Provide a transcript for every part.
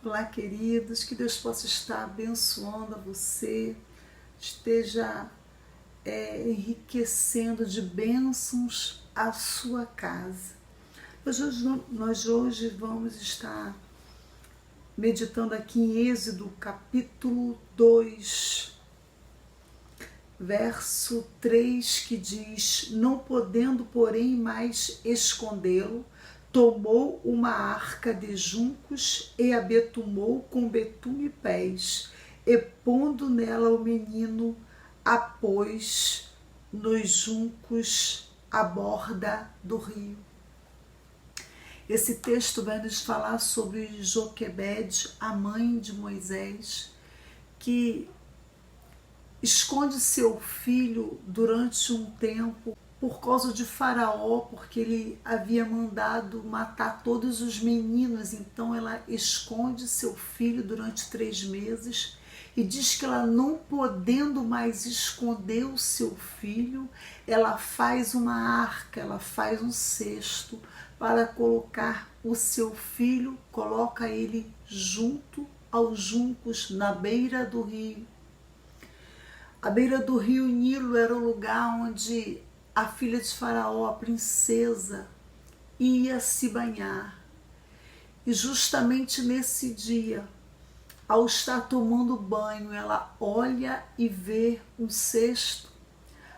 Olá, queridos, que Deus possa estar abençoando a você, esteja enriquecendo de bênçãos a sua casa. Nós hoje vamos estar meditando aqui em Êxodo, capítulo 2, verso 3, que diz: não podendo, porém, mais escondê-lo, tomou uma arca de juncos e a betumou com betume e pés, e pondo nela o menino, a pôs nos juncos à borda do rio. Esse texto vai nos falar sobre Joquebede, a mãe de Moisés, que esconde seu filho durante um tempo por causa de Faraó, porque ele havia mandado matar todos os meninos. Então ela esconde seu filho durante 3 meses e diz que ela, não podendo mais esconder o seu filho, ela faz uma arca, ela faz um cesto para colocar o seu filho, coloca ele junto aos juncos na beira do rio. A beira do rio Nilo era o lugar onde a filha de Faraó, a princesa, ia se banhar. E justamente nesse dia, ao estar tomando banho, ela olha e vê um cesto,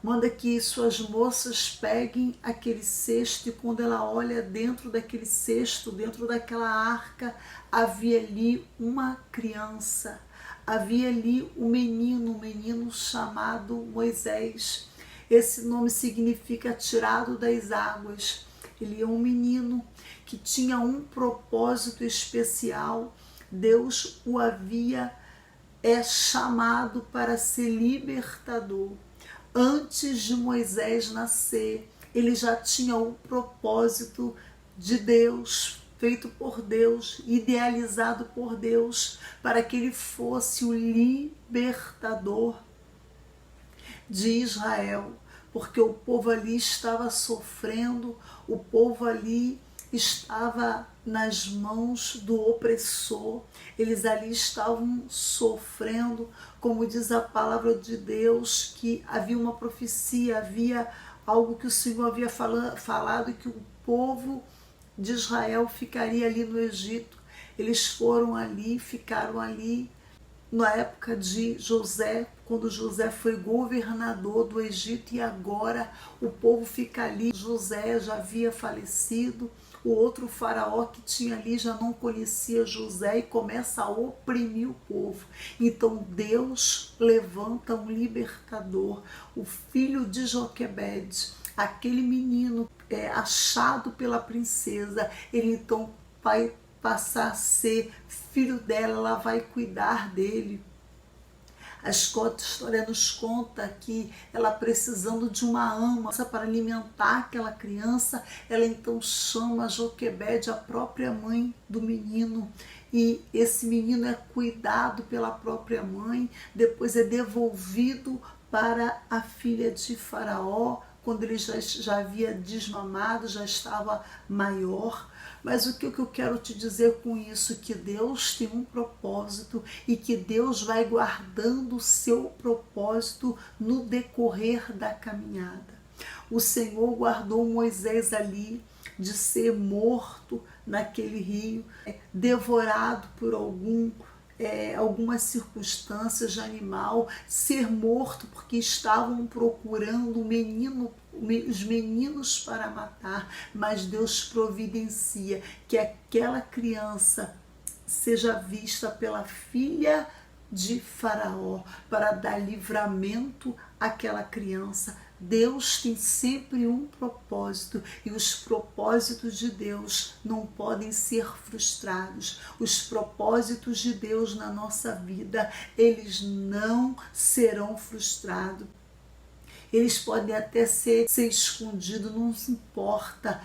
manda que suas moças peguem aquele cesto, e quando ela olha dentro daquele cesto, dentro daquela arca, havia ali uma criança, havia ali um menino chamado Moisés. Esse nome significa tirado das águas. Ele é um menino que tinha um propósito especial. Deus o havia chamado para ser libertador. Antes de Moisés nascer, ele já tinha o propósito de Deus, feito por Deus, idealizado por Deus, para que ele fosse o libertador de Israel, porque o povo ali estava sofrendo, o povo ali estava nas mãos do opressor, eles ali estavam sofrendo, como diz a palavra de Deus, que havia uma profecia, havia algo que o Senhor havia falado, que o povo de Israel ficaria ali no Egito. Eles foram ali, ficaram ali na época de José, quando José foi governador do Egito, e agora o povo fica ali. José já havia falecido, o outro faraó que tinha ali já não conhecia José e começa a oprimir o povo. Então Deus levanta um libertador, o filho de Joquebede, aquele menino achado pela princesa. Ele então vai passar a ser filho dela, ela vai cuidar dele. A história nos conta que ela, precisando de uma ama para alimentar aquela criança, ela então chama Joquebede, a própria mãe do menino, e esse menino é cuidado pela própria mãe, depois é devolvido para a filha de Faraó, quando ele já havia desmamado, já estava maior. Mas o que eu quero te dizer com isso? Que Deus tem um propósito e que Deus vai guardando o seu propósito no decorrer da caminhada. O Senhor guardou Moisés ali de ser morto naquele rio, devorado por algumas circunstâncias de animal, ser morto porque estavam procurando os meninos para matar, mas Deus providencia que aquela criança seja vista pela filha de Faraó para dar livramento àquela criança. Deus tem sempre um propósito e os propósitos de Deus não podem ser frustrados. Os propósitos de Deus na nossa vida, eles não serão frustrados. Eles podem até ser escondidos, não se importa.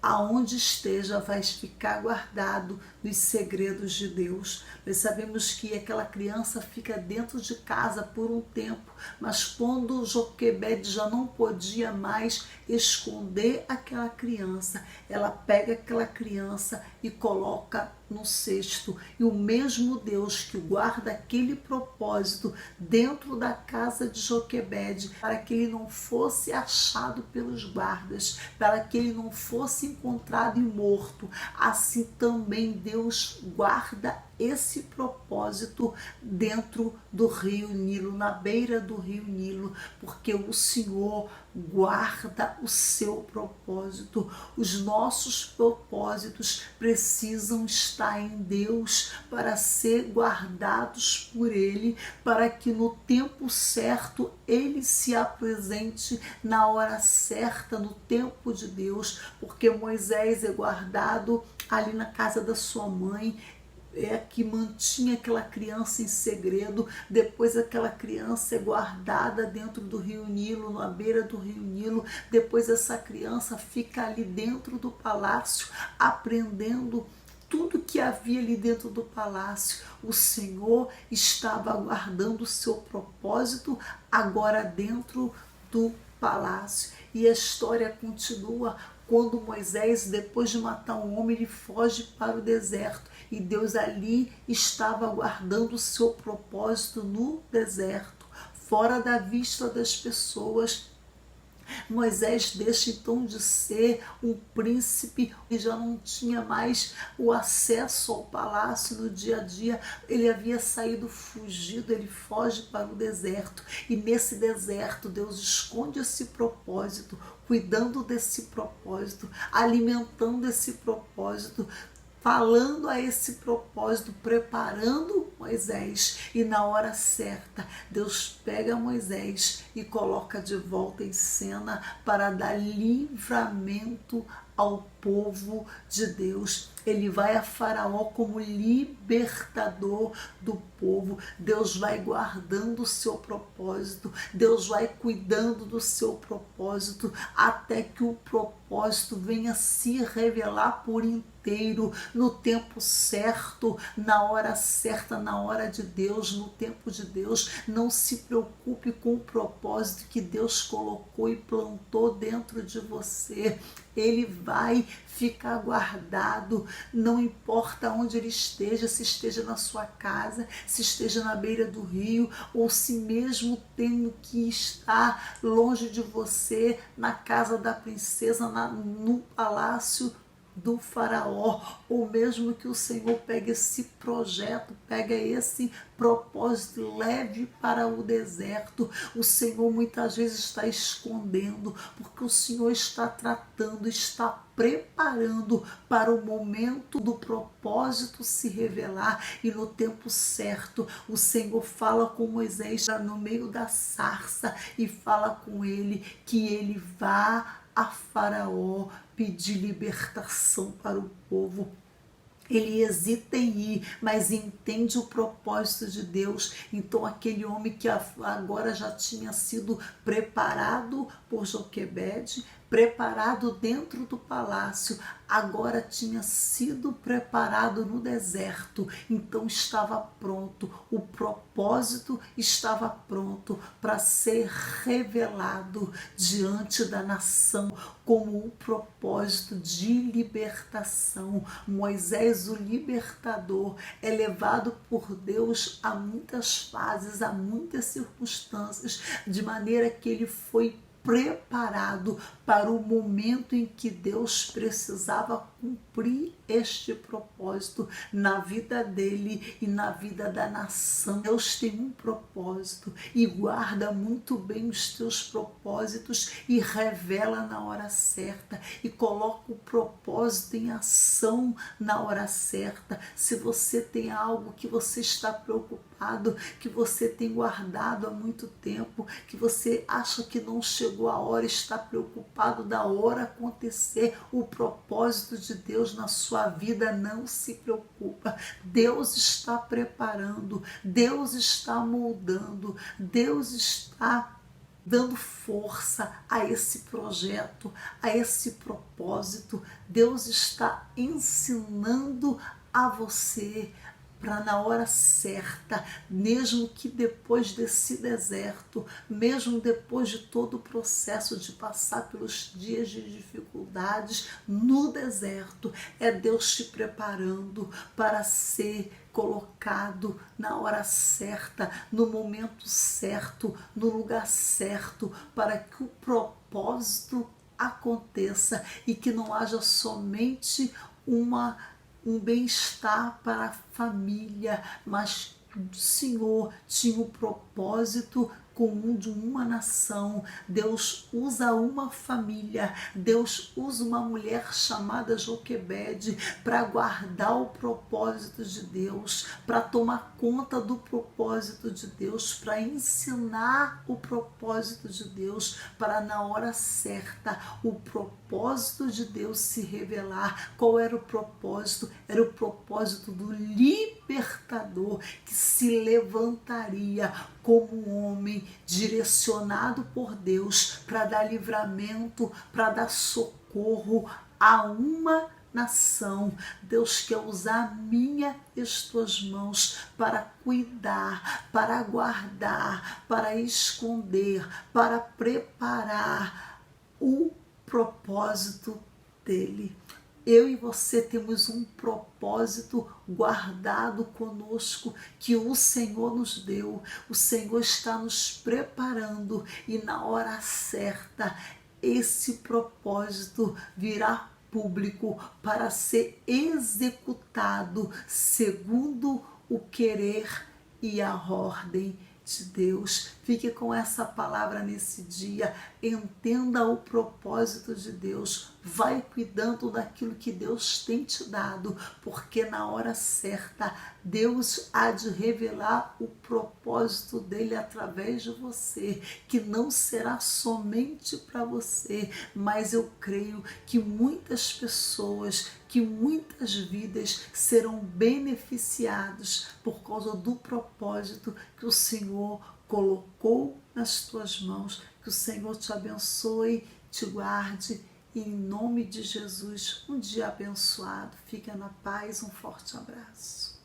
Aonde esteja, vai ficar guardado nos segredos de Deus. Nós sabemos que aquela criança fica dentro de casa por um tempo, mas quando Joquebede já não podia mais esconder aquela criança, ela pega aquela criança, e coloca no cesto. E o mesmo Deus que guarda aquele propósito dentro da casa de Joquebede, para que ele não fosse achado pelos guardas, para que ele não fosse encontrado e morto, assim também Deus guarda esse propósito dentro do rio Nilo, na beira do rio Nilo, porque o Senhor guarda o seu propósito. Os nossos propósitos precisam estar em Deus para ser guardados por Ele, para que no tempo certo Ele se apresente na hora certa, no tempo de Deus, porque Moisés é guardado ali na casa da sua mãe, que mantinha aquela criança em segredo. Depois aquela criança é guardada dentro do rio Nilo, na beira do rio Nilo. Depois essa criança fica ali dentro do palácio, aprendendo tudo que havia ali dentro do palácio. O Senhor estava guardando o seu propósito agora dentro do palácio. E a história continua quando Moisés, depois de matar um homem, ele foge para o deserto. E Deus ali estava guardando o seu propósito no deserto, fora da vista das pessoas. Moisés deixa então de ser um príncipe e já não tinha mais o acesso ao palácio no dia a dia. Ele havia saído fugido, ele foge para o deserto. E nesse deserto Deus esconde esse propósito, cuidando desse propósito, alimentando esse propósito, falando a esse propósito, preparando Moisés. E na hora certa, Deus pega Moisés e coloca de volta em cena para dar livramento ao povo de Deus. Ele vai a Faraó como libertador do povo. Deus vai guardando o seu propósito, Deus vai cuidando do seu propósito, até que o propósito venha se revelar por inteiro, no tempo certo, na hora certa, na hora de Deus, no tempo de Deus. Não se preocupe com o propósito que Deus colocou e plantou dentro de você. Ele vai ficar guardado, não importa onde ele esteja, se esteja na sua casa, se esteja na beira do rio, ou se mesmo tenho que estar longe de você, na casa da princesa, no palácio do faraó, ou mesmo que o Senhor pegue esse projeto, pega esse propósito e leve para o deserto. O Senhor muitas vezes está escondendo, porque o Senhor está tratando, está preparando para o momento do propósito se revelar. E no tempo certo o Senhor fala com Moisés no meio da sarça e fala com ele que ele vá a Faraó pedir libertação para o povo. Ele hesita em ir, mas entende o propósito de Deus. Então aquele homem que agora já tinha sido preparado por Joquebede, preparado dentro do palácio, agora tinha sido preparado no deserto. Então estava pronto, o propósito estava pronto para ser revelado diante da nação como o propósito de libertação. Moisés, o libertador, é levado por Deus a muitas fases, a muitas circunstâncias, de maneira que ele foi preparado para o momento em que Deus precisava cumprir este propósito na vida dele e na vida da nação. Deus tem um propósito e guarda muito bem os teus propósitos e revela na hora certa e coloca o propósito em ação na hora certa. Se você tem algo que você está preocupado, que você tem guardado há muito tempo, que você acha que não chegou a hora, está preocupado da hora acontecer o propósito de Deus na sua vida, não se preocupa. Deus está preparando, Deus está moldando, Deus está dando força a esse projeto, a esse propósito. Deus está ensinando a você para na hora certa, mesmo que depois desse deserto, mesmo depois de todo o processo de passar pelos dias de dificuldades no deserto, é Deus te preparando para ser colocado na hora certa, no momento certo, no lugar certo, para que o propósito aconteça e que não haja somente um bem-estar para a família, mas o Senhor tinha o propósito comum de uma nação. Deus usa uma família, Deus usa uma mulher chamada Joquebede para guardar o propósito de Deus, para tomar conta do propósito de Deus, para ensinar o propósito de Deus, para na hora certa o propósito de Deus se revelar. Qual era o propósito? Era o propósito do libertador que se levantaria como um homem direcionado por Deus para dar livramento, para dar socorro a uma nação. Deus quer usar minha e as tuas mãos para cuidar, para guardar, para esconder, para preparar o propósito dele. Eu e você temos um propósito guardado conosco que o Senhor nos deu. O Senhor está nos preparando e na hora certa esse propósito virá público para ser executado segundo o querer e a ordem de Deus. Fique com essa palavra nesse dia, entenda o propósito de Deus, vai cuidando daquilo que Deus tem te dado, porque na hora certa Deus há de revelar o propósito dele através de você, que não será somente para você, mas eu creio que muitas pessoas, que muitas vidas serão beneficiadas por causa do propósito que o Senhor colocou nas tuas mãos. Que o Senhor te abençoe, te guarde e em nome de Jesus, um dia abençoado. Fica na paz, um forte abraço.